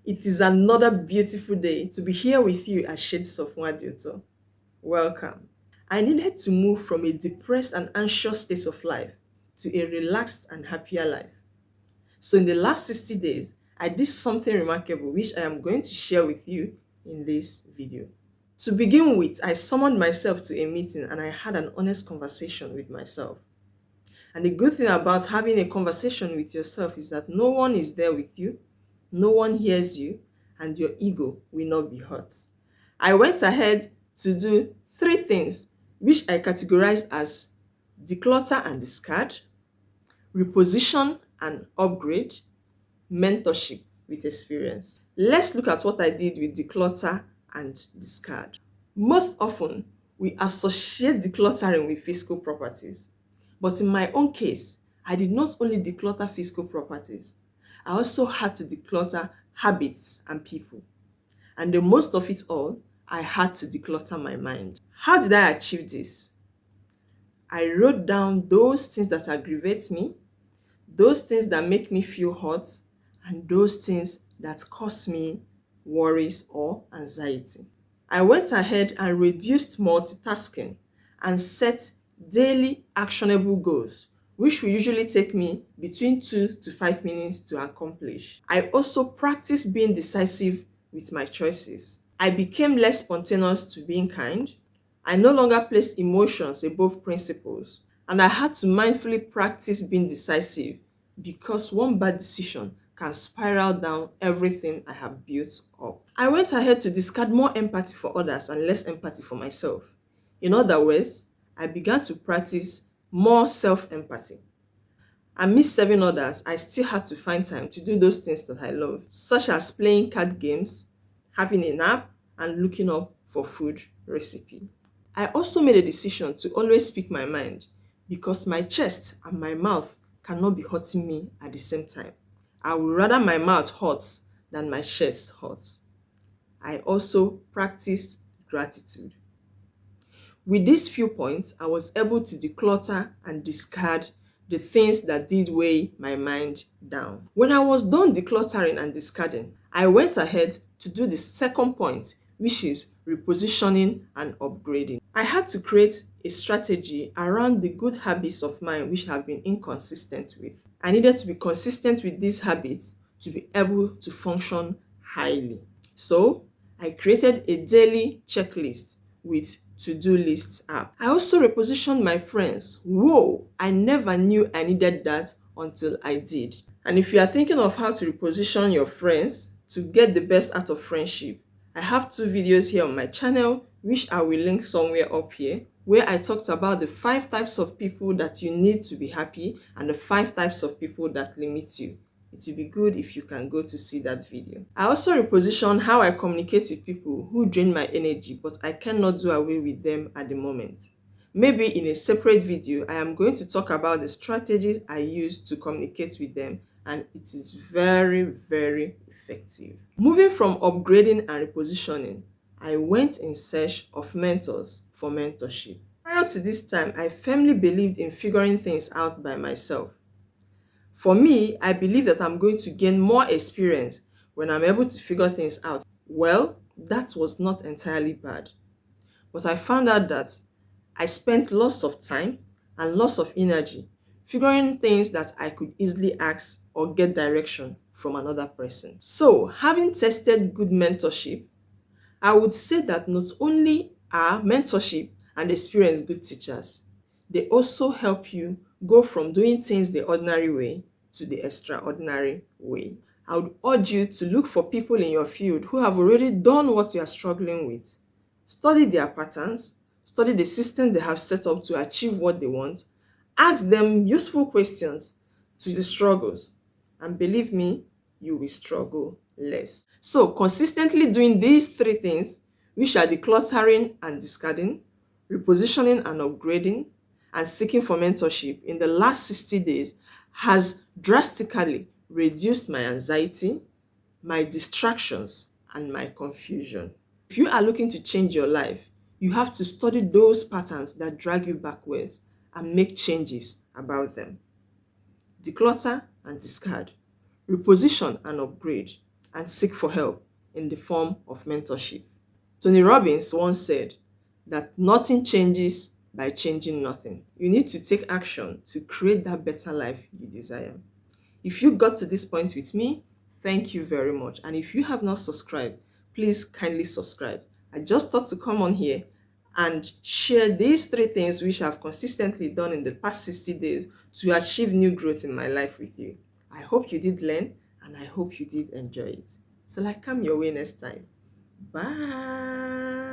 It is another beautiful day to be here with you at Shades of Wadioto. Welcome. I needed to move from a depressed and anxious state of life to a relaxed and happier life. So, in the last 60 days, I did something remarkable which I am going to share with you in this video. To begin with, I summoned myself to a meeting and I had an honest conversation with myself. And the good thing about having a conversation with yourself is that no one is there with you, no one hears you, and your ego will not be hurt. I went ahead to do 3 things which I categorized as declutter and discard, reposition and upgrade, mentorship with experience. Let's look at what I did with declutter and discard. Most often, we associate decluttering with physical properties. But in my own case, I did not only declutter physical properties, I also had to declutter habits and people. And the most of it all, I had to declutter my mind. How did I achieve this? I wrote down those things that aggravate me, those things that make me feel hurt, and those things that cause me worries or anxiety. I went ahead and reduced multitasking and set daily actionable goals, which will usually take me between 2 to 5 minutes to accomplish. I also practiced being decisive with my choices. I became less spontaneous to being kind. I no longer placed emotions above principles. And I had to mindfully practice being decisive because one bad decision can spiral down everything I have built up. I went ahead to discard more empathy for others and less empathy for myself. In other words, I began to practice more self-empathy. Amidst serving others, I still had to find time to do those things that I love, such as playing card games, having a nap, and looking up for food recipe. I also made a decision to always speak my mind because my chest and my mouth cannot be hurting me at the same time. I would rather my mouth hurts than my chest hurts. I also practiced gratitude. With these few points, I was able to declutter and discard the things that did weigh my mind down. When I was done decluttering and discarding, I went ahead to do the second point, which is repositioning and upgrading. I had to create a strategy around the good habits of mine which have been inconsistent with. I needed to be consistent with these habits to be able to function highly. So, I created a daily checklist with to-do lists app. I also repositioned my friends. Whoa, I never knew I needed that until I did. And if you are thinking of how to reposition your friends to get the best out of friendship, I have 2 videos here on my channel, which I will link somewhere up here, where I talked about the 5 types of people that you need to be happy and the 5 types of people that limit you. It will be good if you can go to see that video. I also reposition how I communicate with people who drain my energy, but I cannot do away with them at the moment. Maybe in a separate video, I am going to talk about the strategies I use to communicate with them, and it is very, very effective. Moving from upgrading and repositioning, I went in search of mentors for mentorship. Prior to this time, I firmly believed in figuring things out by myself. For me, I believe that I'm going to gain more experience when I'm able to figure things out. Well, that was not entirely bad. But I found out that I spent lots of time and lots of energy figuring things that I could easily ask or get direction from another person. So, having tested good mentorship, I would say that not only are mentorship and experience good teachers, they also help you go from doing things the ordinary way to the extraordinary way. I would urge you to look for people in your field who have already done what you are struggling with. Study their patterns, study the system they have set up to achieve what they want, ask them useful questions to the struggles, and believe me, you will struggle less. So, consistently doing these 3 things, which are decluttering and discarding, repositioning and upgrading, and seeking for mentorship in the last 60 days has drastically reduced my anxiety, my distractions, and my confusion. If you are looking to change your life, you have to study those patterns that drag you backwards and make changes about them. Declutter and discard, reposition and upgrade, and seek for help in the form of mentorship. Tony Robbins once said that nothing changes by changing nothing. You need to take action to create that better life you desire. If you got to this point with me, thank you very much. And if you have not subscribed, please kindly subscribe. I just thought to come on here and share these three things which I've consistently done in the past 60 days to achieve new growth in my life with you. I hope you did learn and I hope you did enjoy it. Till I come your way next time. Bye.